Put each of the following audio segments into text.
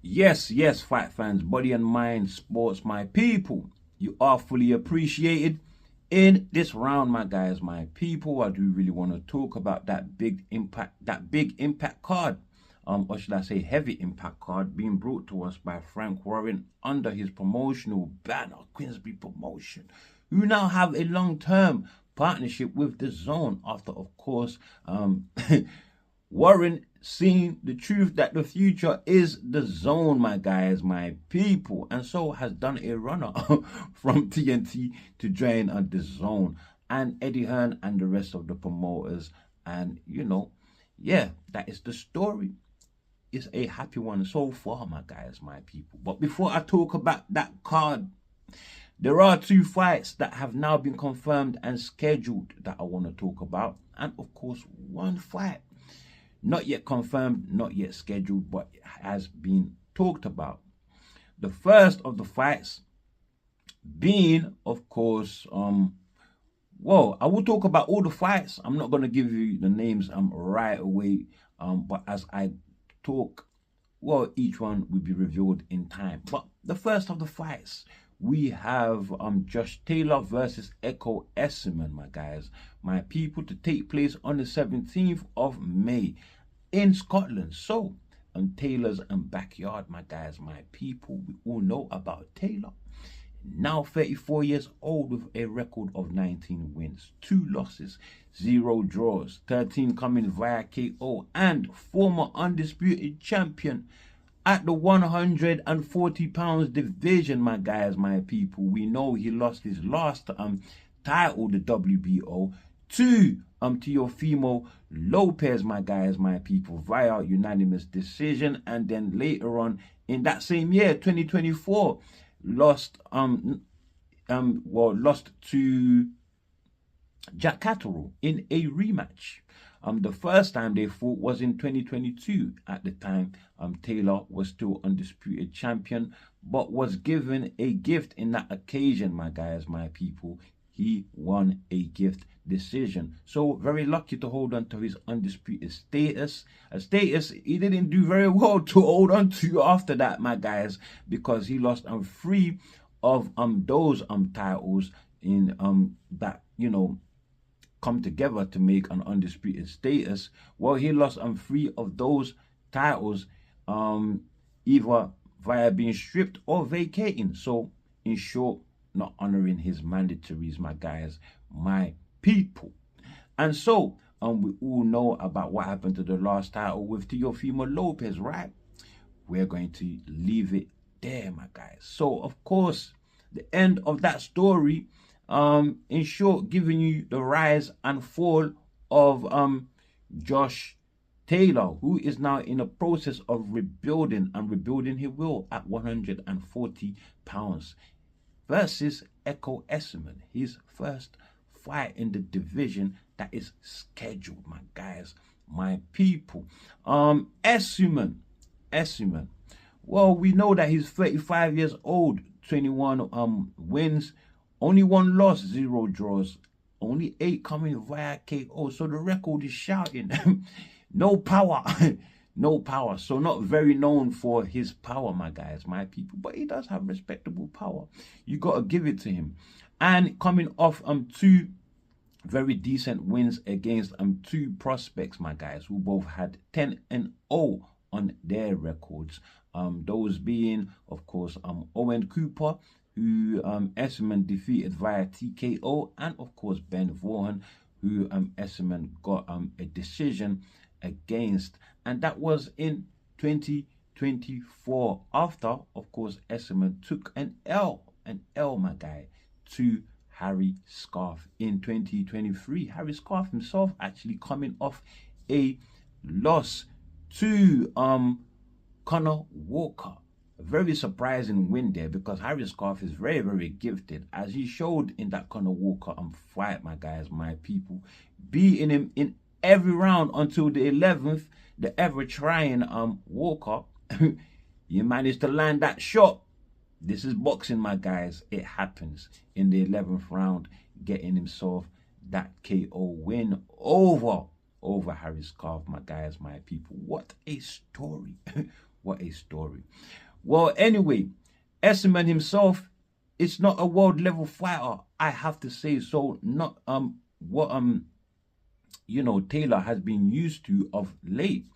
Yes, yes, fight fans, body and mind, sports, my people. You are fully appreciated in this round, my guys, my people. I do really want to talk about that big impact card, or should I say, heavy impact card being brought to us by Frank Warren under his promotional banner, Queensbury Promotion, who now have a long-term partnership with the Zone after, of course, Warren seeing the truth that the future is the Zone, my guys, my people, and so has done a runner from TNT to join the Zone, and Eddie Hearn and the rest of the promoters. And yeah, that is the story. It's a happy one so far, my guys, my people. But before I talk about that card, there are two fights that have now been confirmed and scheduled that I want to talk about, and of course one fight not yet confirmed, not yet scheduled, but has been talked about. The first of the fights being, of course, well, I will talk about all the fights. I'm not going to give you the names right away, but as I talk, well, each one will be revealed in time. But the first of the fights, we have Josh Taylor versus Esuman, my guys, my people, to take place on the 17th of May in Scotland. So, Taylor's backyard, my guys, my people. We all know about Taylor. Now 34 years old with a record of 19 wins, 2 losses, 0 draws, 13 coming via KO, and former undisputed champion at the 140 pounds division, my guys, my people. We know he lost his last title, the WBO, to Teofimo Lopez, my guys, my people, via unanimous decision. And then later on in that same year, 2024, lost to Jack Catterall in a rematch. The first time they fought was in 2022. At the time, Taylor was still undisputed champion, but was given a gift in that occasion, my guys, my people. He won a gift decision. So very lucky to hold on to his undisputed status. A status he didn't do very well to hold on to after that, my guys, because he lost 3 of those titles in that come together to make an undisputed status. Well, he lost 3 of those titles either via being stripped or vacating. So in short, not honoring his mandatories, my guys, my people. And so we all know about what happened to the last title with Teofimo Lopez, right? We're going to leave it there, my guys. So of course, the end of that story, in short, giving you the rise and fall of Josh Taylor, who is now in the process of rebuilding, and rebuilding he will at 140 pounds, versus Esuman, his first fight in the division that is scheduled, my guys, my people. Esuman, well, we know that he's 35 years old, 21 wins, only 1 loss, 0 draws, only 8 coming via KO. So the record is shouting. No power. No power. So not very known for his power, my guys, my people. But he does have respectable power. You got to give it to him. And coming off 2 very decent wins against 2 prospects, my guys, who both had 10-0 on their records. Those being, of course, Owen Cooper, who Esuman defeated via TKO, and of course Ben Vaughan, who Esuman got a decision against, and that was in 2024, after, of course, Esuman took an L, my guy, to Harry Scarf in 2023. Harry Scarf himself actually coming off a loss to Connor Walker. A very surprising win there, because Harry Scarf is very, very gifted, as he showed in that Connor Walker fight, my guys, my people, beating him in every round until the 11th. The ever trying Walker, you managed to land that shot. This is boxing, my guys. It happens in the 11th round, getting himself that KO win over Harry Scarf, my guys, my people. What a story. What a story. Well, anyway, Esuman himself is not a world level fighter, I have to say. So not what Taylor has been used to of late.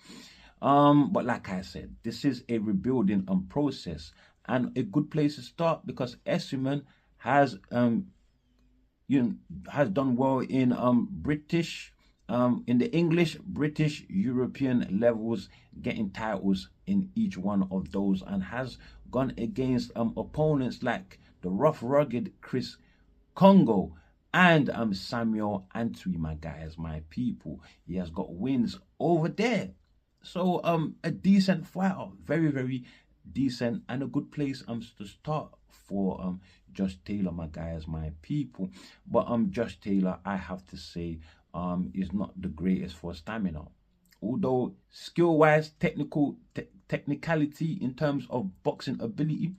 But like I said, this is a rebuilding process and a good place to start, because Esuman has has done well in British, in the English, British, European levels, getting titles in each one of those, and has gone against opponents like the rough, rugged Chris Congo and Samuel Antwi, my guys, my people. He has got wins over there. So a decent fighter, very, very decent, and a good place to start for Josh Taylor, my guys, my people. But Josh Taylor, I have to say, is not the greatest for stamina. Although skill-wise, technicality in terms of boxing ability,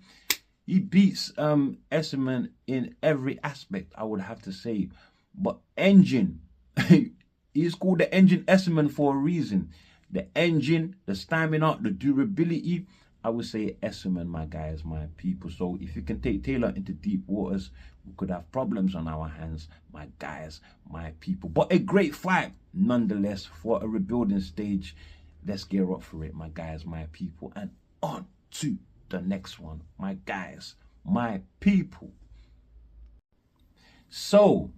he beats Esuman in every aspect, I would have to say. But engine, he's called the engine Esuman for a reason. The engine, the stamina, the durability, I would say Esuman, my guys, my people. So if you can take Taylor into deep waters, we could have problems on our hands, my guys, my people. But a great fight, nonetheless, for a rebuilding stage. Let's gear up for it, my guys, my people. And on to the next one, my guys, my people. So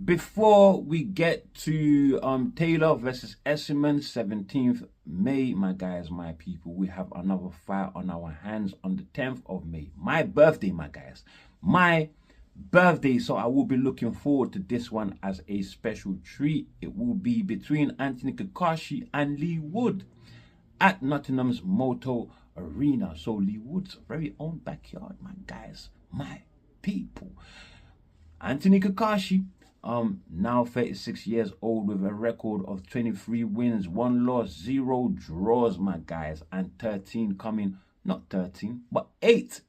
before we get to Taylor versus Esuman, 17th May, my guys, my people, we have another fight on our hands on the 10th of May. My birthday, my guys. My birthday. So I will be looking forward to this one as a special treat. It will be between Anthony Cacace and Leigh Wood at Nottingham's Moto Arena. So Leigh Wood's very own backyard, my guys, my people. Anthony Cacace, now 36 years old, with a record of 23 wins, 1 loss, 0 draws, my guys, and 13 coming, not 13, but 8,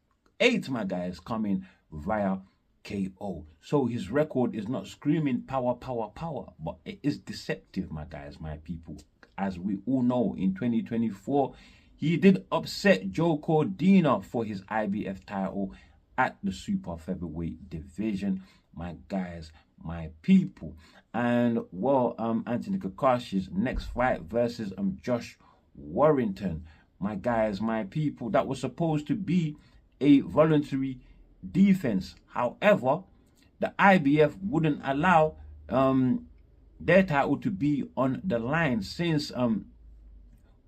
my guys, coming via KO. So his record is not screaming power, power, power, but it is deceptive, my guys, my people. As we all know, in 2024, he did upset Joe Cordina for his IBF title at the super featherweight division, my guys, my people. And well, Anthony Cacace's next fight versus Josh Warrington, my guys, my people, that was supposed to be a voluntary defense. However, the IBF wouldn't allow their title to be on the line, since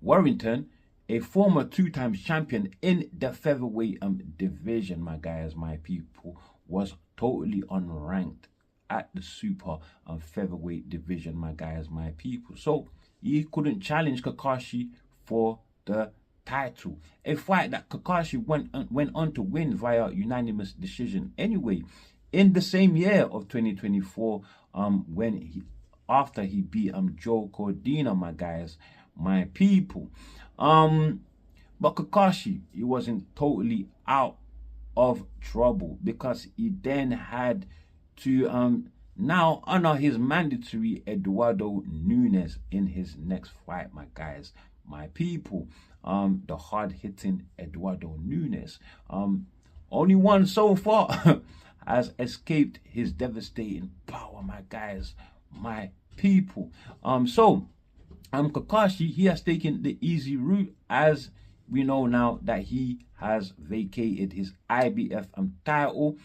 Warrington, a former 2-time champion in the featherweight division, my guys, my people, was totally unranked at the super featherweight division, my guys, my people. So he couldn't challenge Cacace for the title, a fight that Cacace went on to win via unanimous decision anyway in the same year of 2024, after he beat Joe Cordina, my guys, my people. But Cacace, he wasn't totally out of trouble, because he then had to now honor his mandatory Eduardo Nunes in his next fight, my guys, my people. The hard-hitting Eduardo Nunes, only one so far, has escaped his devastating power, my guys, my people. Cacace, he has taken the easy route, as we know now that he has vacated his IBF title.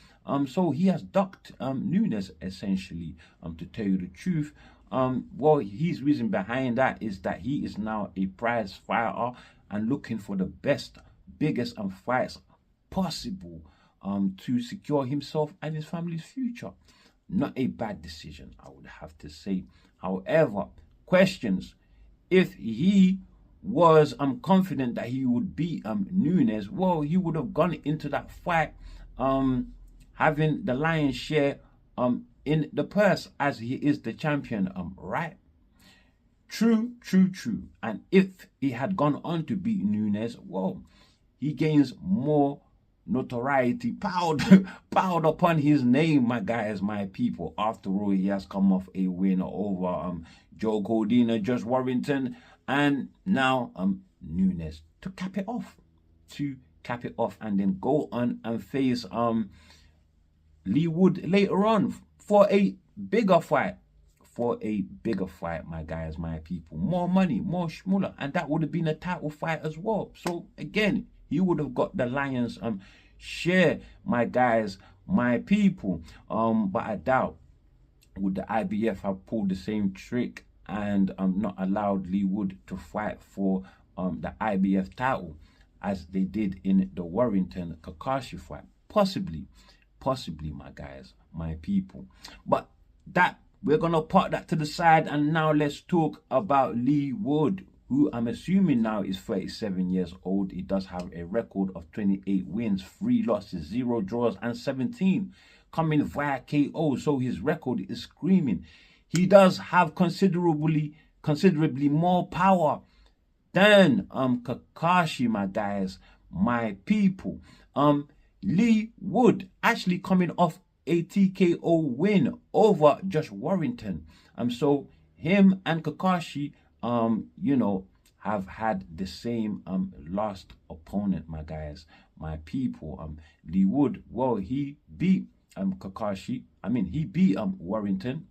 So he has ducked Nunes, essentially, to tell you the truth. Well, his reason behind that is that he is now a prize fighter and looking for the best, biggest fights possible to secure himself and his family's future. Not a bad decision, I would have to say. However, questions: if he was confident that he would beat Nunes, well, he would have gone into that fight having the lion's share in the purse, as he is the champion, right? True. And if he had gone on to beat Nunes, well, he gains more notoriety piled upon his name, my guys, my people. After all, he has come off a win over Joe Cordina, Josh Warrington, And now Nunes to cap it off. And then go on and face Leigh Wood later on for a bigger fight. My guys, my people. More money, more schmooler. And that would have been a title fight as well. So again, he would have got the Lions share, my guys, my people. But I doubt would the IBF have pulled the same trick and not allowed Leigh Wood to fight for the IBF title as they did in the Warrington Cacace fight. Possibly, my guys, my people. But that, we're gonna put that to the side, and now let's talk about Leigh Wood, who I'm assuming now is 37 years old. He does have a record of 28 wins, 3 losses, 0 draws, and 17 coming via KO. So his record is screaming. He does have considerably more power than Cacace, my guys, my people. Leigh Wood actually coming off a TKO win over Josh Warrington. So him and Cacace, you know, have had the same last opponent, my guys, my people. Leigh Wood, well, he beat Cacace. He beat Warrington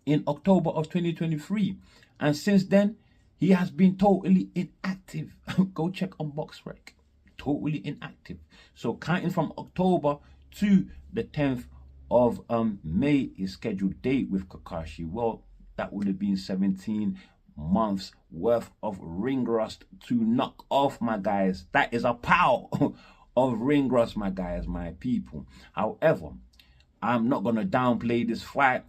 in October of 2023, and since then he has been totally inactive. Go check on BoxRec. Totally inactive. So counting from October to the 10th of May, his scheduled date with Cacace, well, that would have been 17 months worth of ring rust to knock off, my guys. That is a pile of ring rust, my guys, my people. However, I'm not gonna downplay this fight.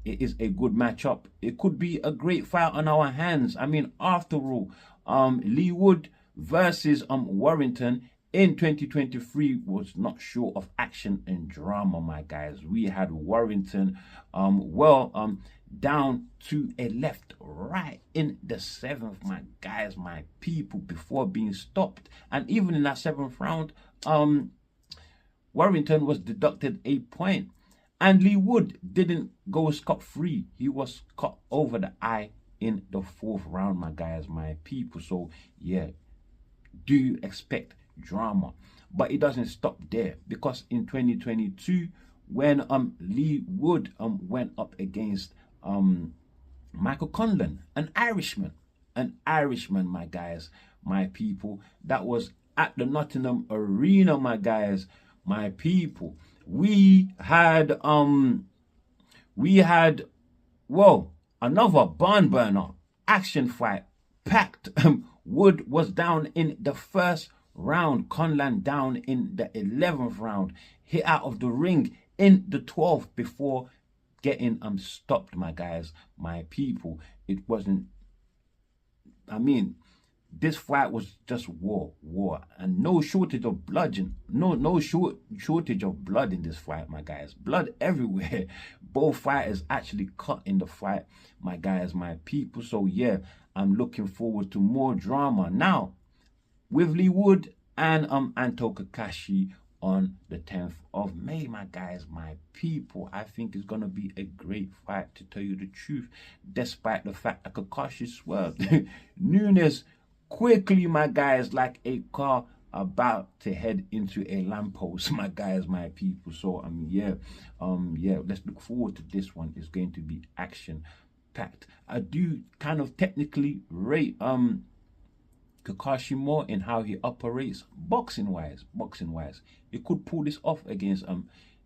It is a good matchup. It could be a great fight on our hands. After all, Leigh Wood versus Warrington in 2023 was not short of action and drama, my guys. We had Warrington down to a left right in the 7th, my guys, my people, before being stopped. And even in that 7th round, Warrington was deducted a point. And Leigh Wood didn't go scot-free. He was cut over the eye in the 4th round, my guys, my people. So, yeah, do expect drama. But it doesn't stop there, because in 2022, when Leigh Wood went up against Michael Conlan, an Irishman, my guys, my people, that was at the Nottingham Arena, my guys, my people. We had another barn burner action fight, packed. Wood was down in the 1st round, Conlan down in the 11th round, hit out of the ring in the 12th before getting stopped, my guys, my people. It wasn't, this fight was just war, and no shortage of bloodshed, shortage of blood in this fight, my guys. Blood everywhere. Both fighters actually cut in the fight, my guys, my people. So yeah, I'm looking forward to more drama now with Leigh Wood and Anto Cacace on the 10th of May, my guys, my people. I think it's gonna be a great fight, to tell you the truth, despite the fact that Cacace swerved Nunes quickly, my guys, like a car about to head into a lamppost, my guys, my people. So yeah, let's look forward to this one. It's going to be action packed. I do kind of technically rate Cacace more in how he operates boxing wise. He could pull this off against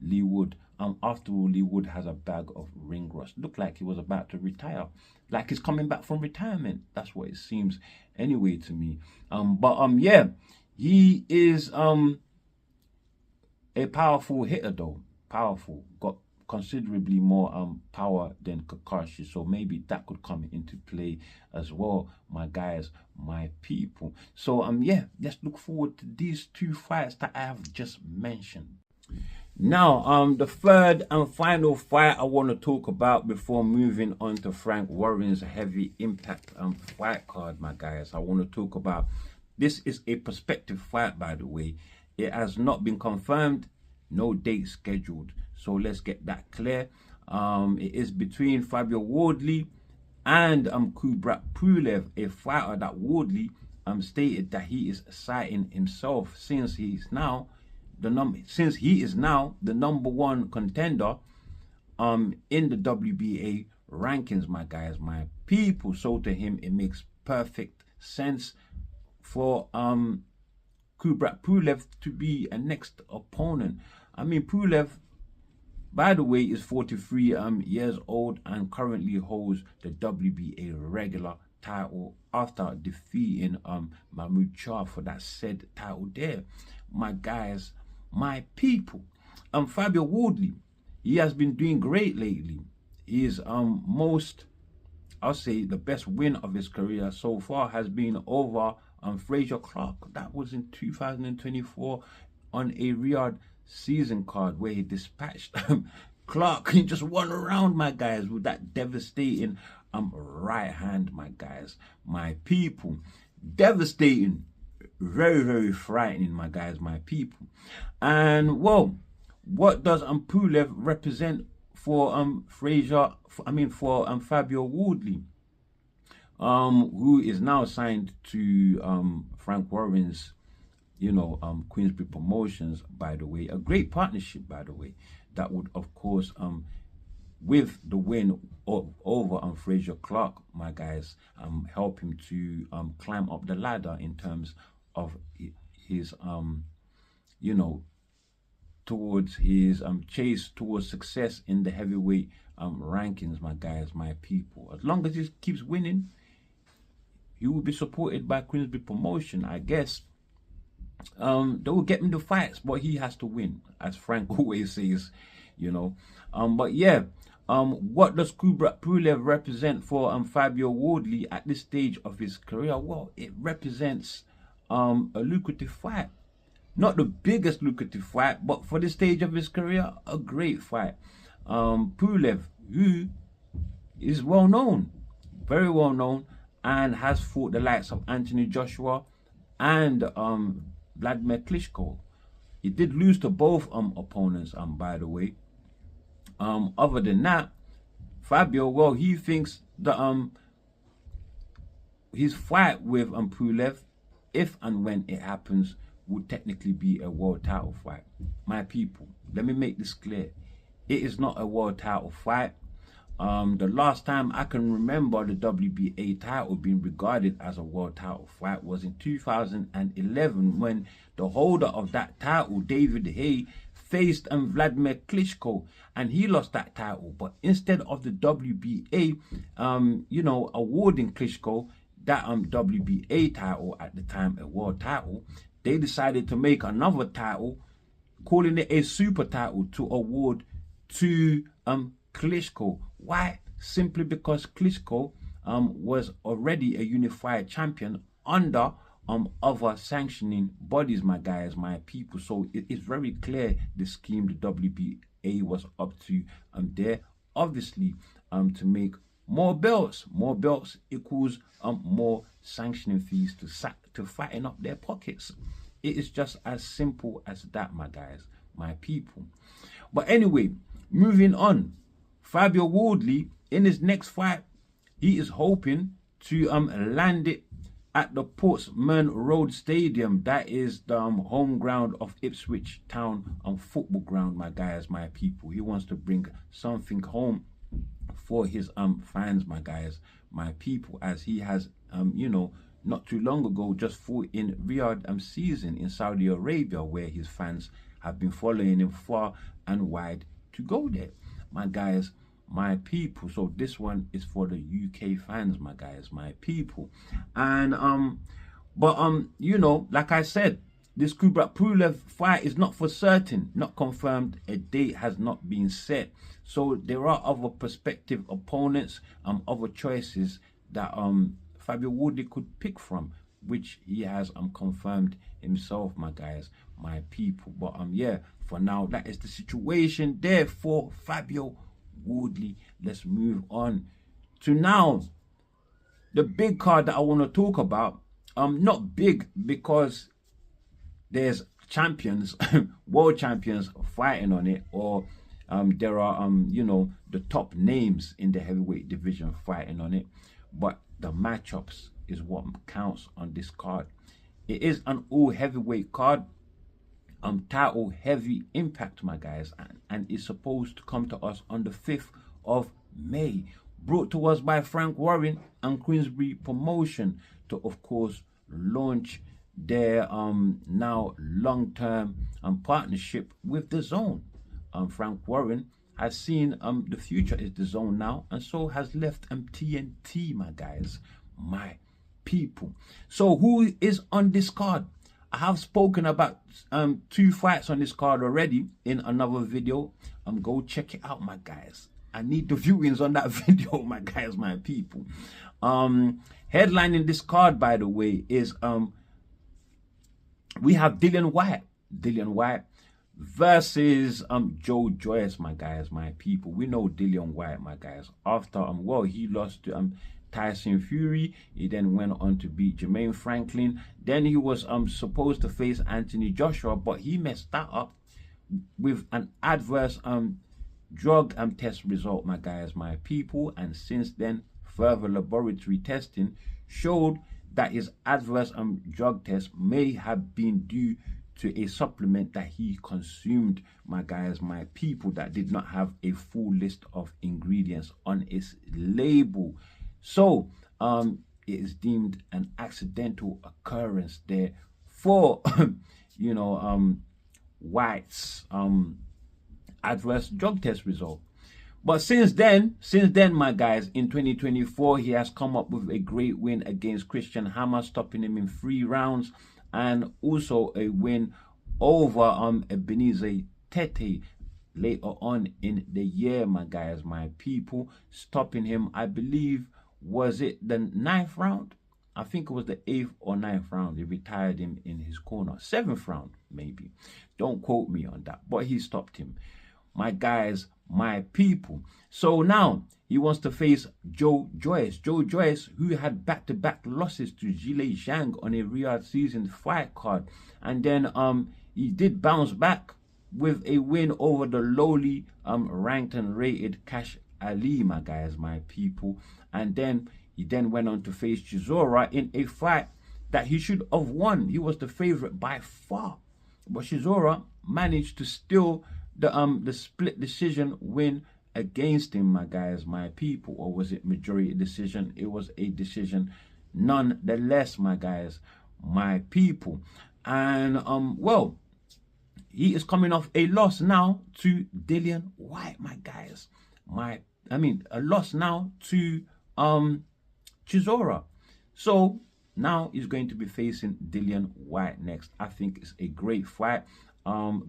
Leigh Wood. After all, Leigh Wood has a bag of ring rust. Looked like he was about to retire, like he's coming back from retirement. That's what it seems anyway to me. Yeah, he is a powerful hitter though. Powerful, got considerably more power than Cacace, so maybe that could come into play as well, my guys, my people. So yeah, let's look forward to these 2 fights that I have just mentioned. Now, the 3rd and final fight I want to talk about before moving on to Frank Warren's heavy impact fight card, my guys. I want to talk about, this is a prospective fight, by the way. It has not been confirmed, no date scheduled. So let's get that clear. It is between Fabio Wardly and Kubrat Pulev, a fighter that Wardly stated that he is citing himself since he is now the number one contender in the WBA rankings, my guys, my people. So to him, it makes perfect sense for Kubrat Pulev to be a next opponent. I mean, Pulev, by the way, is 43 years old and currently holds the WBA regular title after defeating Mahmoud Shah for that said title there. My guys, my people. Fabio Wardly, he has been doing great lately. He is I'll say the best win of his career so far has been over Frazier Clark. That was in 2024 on a Riyadh season card where he dispatched Clark. He just won around, my guys, with that devastating right hand, my guys, my people. Devastating, very, very frightening, my guys, my people. And well, what does Pulev represent for Fabio Wardly, who is now signed to Frank Warren's Queensbury Promotions, by the way. A great partnership, by the way, that would, of course, with the win over Frazier Clark, my guys, help him to climb up the ladder in terms of his towards his chase towards success in the heavyweight rankings, my guys, my people. As long as he keeps winning, he will be supported by Queensbury Promotion, I guess. They will get him the fights, but he has to win, as Frank always says, But yeah, what does Kubrat Pulev represent for Fabio Wardly at this stage of his career? Well, it represents a lucrative fight. Not the biggest lucrative fight, but for this stage of his career, a great fight. Pulev, who is well known, very well known, and has fought the likes of Anthony Joshua and Vladimir Klitschko. He did lose to both opponents, by the way. Other than that, Fabio, well, he thinks that his fight with Pulev, if and when it happens, would technically be a world title fight. My people, let me make this clear. It is not a world title fight. The last time I can remember the WBA title being regarded as a world title fight was in 2011 when the holder of that title, David Haye, faced Vladimir Klitschko, and he lost that title. But instead of the WBA, awarding Klitschko that WBA title, at the time a world title, they decided to make another title, calling it a super title, to award to Klitschko. Why? Simply because Klitschko was already a unified champion under other sanctioning bodies, my guys, my people. So it is very clear the scheme the WBA was up to there, obviously, to make more belts. More belts equals more sanctioning fees to fatten up their pockets. It is just as simple as that, my guys, my people. But anyway, moving on, Fabio Wardly, in his next fight, he is hoping to land it at the Portsmouth Road Stadium. That is the home ground of Ipswich Town football ground, my guys, my people. He wants to bring something home for his fans, my guys, my people, as he has not too long ago just fought in Riyadh season in Saudi Arabia, where his fans have been following him far and wide to go there, my guys, my people. So this one is for the UK fans, my guys, my people. And like I said, this Kubrat Pulev fight is not for certain, not confirmed. A date has not been set. So there are other prospective opponents, other choices that Fabio Wardly could pick from, which he has confirmed himself, my guys, my people. But yeah, for now, that is the situation there for Fabio Wardly. Let's move on to now the big card that I want to talk about. Not big because there's champions, world champions fighting on it, or There are you know, the top names in the heavyweight division fighting on it, but the matchups is what counts on this card. It is an all heavyweight card, title heavy impact, my guys, and it's supposed to come to us on the 5th of May. Brought to us by Frank Warren and Queensbury Promotion to, of course, launch their now long-term partnership with Dazn. Frank Warren has seen the future is Dazn now, and so has left TNT, my guys, my people. So who is on this card? I have spoken about 2 fights on this card already in another video. Go check it out, my guys. I need the viewings on that video, my guys, my people. Headlining this card, by the way, is we have Dillian Whyte versus Joyce, my guys, my people. We know Dillian Whyte, my guys, after well, he lost to Tyson Fury. He then went on to beat Jermaine Franklin. Then he was supposed to face Anthony Joshua, but he messed that up with an adverse drug test result, my guys, my people. And since then, further laboratory testing showed that his adverse drug test may have been due to a supplement that he consumed, my guys, my people, that did not have a full list of ingredients on its label. So it is deemed an accidental occurrence there for you know, Whyte's adverse drug test result. But since then, my guys, in 2024, he has come up with a great win against Christian Hammer, stopping him in 3 rounds, and also a win over Ebenezer Tete later on in the year, my guys, my people, stopping him, I believe, was it the 9th round? I think it was the 8th or 9th round. He retired him in his corner. 7th round, maybe. Don't quote me on that. But he stopped him. My guys, my people. So now he wants to face Joyce. Joyce, who had back-to-back losses to Zhilei Zhang on a Riyadh season fight card. And then he did bounce back with a win over the lowly ranked and rated Cash Ali, my guys, my people. And then he then went on to face Chisora in a fight that he should have won. He was the favorite by far, but Chisora managed to steal the split decision win against him, my guys, my people. Or was it majority decision? It was a decision nonetheless, my guys, my people. And well, he is coming off a loss now to Dillian Whyte, my guys, a loss now to Chisora. So now he's going to be facing Dillian Whyte next. I think it's a great fight,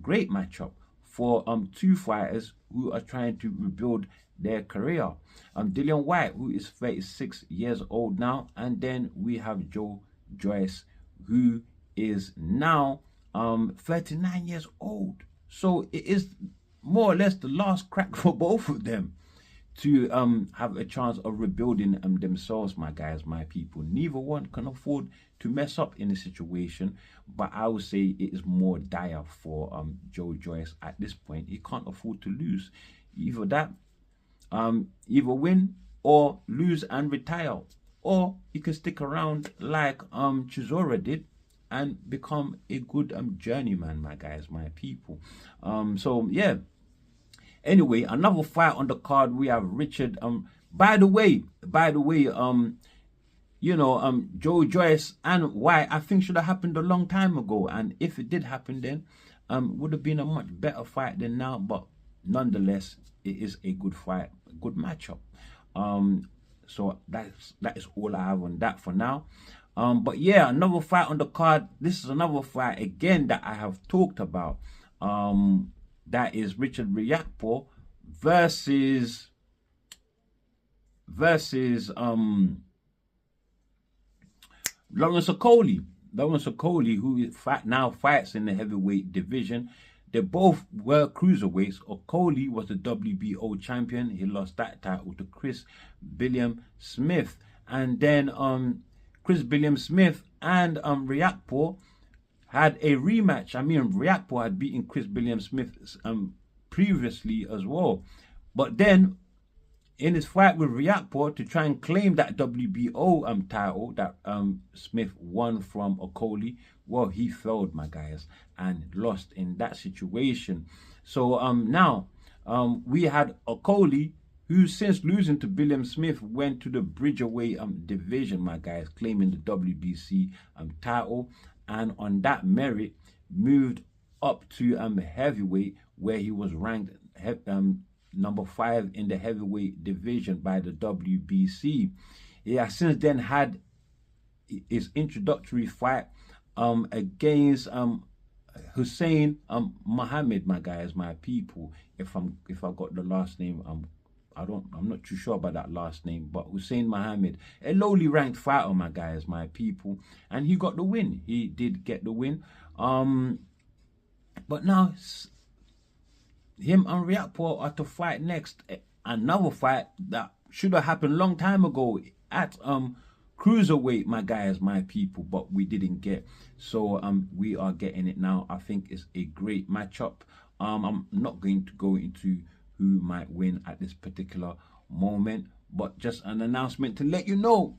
great matchup for 2 fighters who are trying to rebuild their career. Dillian Whyte, who is 36 years old now, and then we have Joyce, who is now 39 years old. So it is more or less the last crack for both of them to have a chance of rebuilding themselves, my guys, my people. Neither one can afford to mess up in a situation, but I would say it is more dire for Joyce at this point. He can't afford to lose. Either that, either win or lose and retire, or he can stick around like Chisora did and become a good journeyman, my guys, my people. So yeah. Anyway, another fight on the card, we have Richard. By the way, you know, Joyce and Whyte, I think should have happened a long time ago. And if it did happen then, would have been a much better fight than now. But nonetheless, it is a good fight, a good matchup. So that is all I have on that for now. But yeah, another fight on the card. This is another fight again that I have talked about. That is Richard Riakporhe versus Lawrence Okolie. Lawrence Okolie, who now fights in the heavyweight division. They both were cruiserweights. Okolie was the WBO champion. He lost that title to Chris Billiam Smith. And then Chris Billiam Smith and Riakporhe had a rematch. I mean, Riakporhe had beaten Chris Billiam Smith previously as well. But then in his fight with Riakpo to try and claim that WBO title that Smith won from Okoli, well, he failed, my guys, and lost in that situation. So now we had Okoli, who since losing to William Smith went to the Bridgerweight division, my guys, claiming the WBC title, and on that merit moved up to heavyweight, where he was ranked number 5 in the heavyweight division by the WBC. He has since then had his introductory fight against Hussein Mohammed, my guys, my people. If I got the last name, I'm not too sure about that last name, but Hussein Mohammed, a lowly ranked fighter, my guys, my people, and he got the win. He did get the win. But now him and Riakpo are to fight next. Another fight that should have happened long time ago at cruiserweight, my guys, my people, but we didn't get. So we are getting it now. I think it's a great matchup. I'm not going to go into who might win at this particular moment, but just an announcement to let you know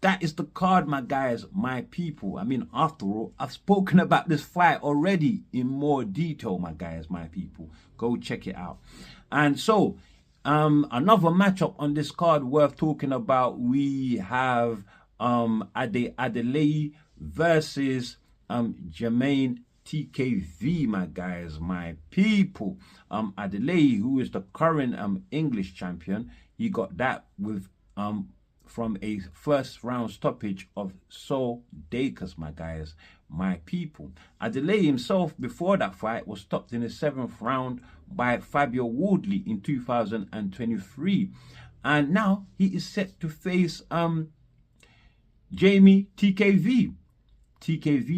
that is the card, my guys, my people. I mean, after all, I've spoken about this fight already in more detail, my guys, my people. Go check it out. And so another matchup on this card worth talking about, we have Adeleye versus Jermaine TKV, my guys, my people. Adeleye, who is the current English champion, he got that with from a first round stoppage of Saul Dacus, my guys, my people. Adeleye himself, before that fight, was stopped in the 7th round by Fabio Wardly in 2023, and now he is set to face Jamie TKV,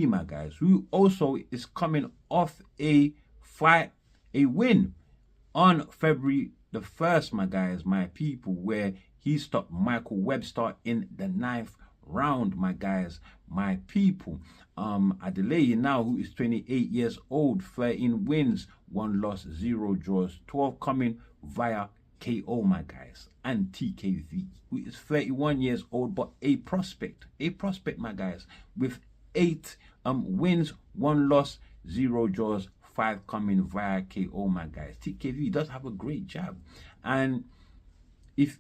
my guys, who also is coming off a win on February the 1st, my guys, my people, where he stopped Michael Webster in the 9th round, my guys, my people. Adeleye now, who is 28 years old, 13 wins, 1 loss, 0 draws, 12 coming via KO, my guys. And TKV, who is 31 years old, but a prospect, my guys, with 8 wins, 1 loss, 0 draws, 5 coming via KO, my guys. TKV does have a great jab, and if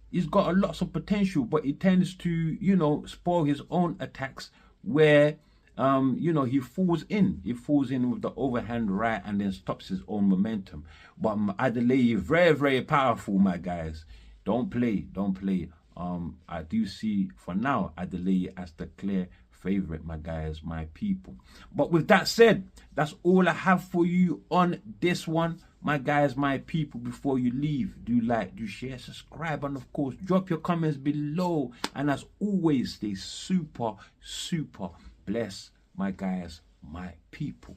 he's got a lots of potential, but he tends to, you know, spoil his own attacks, where you know, he falls in with the overhand right and then stops his own momentum. But Adeleye, very, very powerful, my guys. Don't play. I do see for now Adeleye as the clear favorite, my guys, my people. But with that said, that's all I have for you on this one, my guys, my people. Before you leave, do like, do share, subscribe, and of course drop your comments below. And as always, stay super blessed, my guys, my people.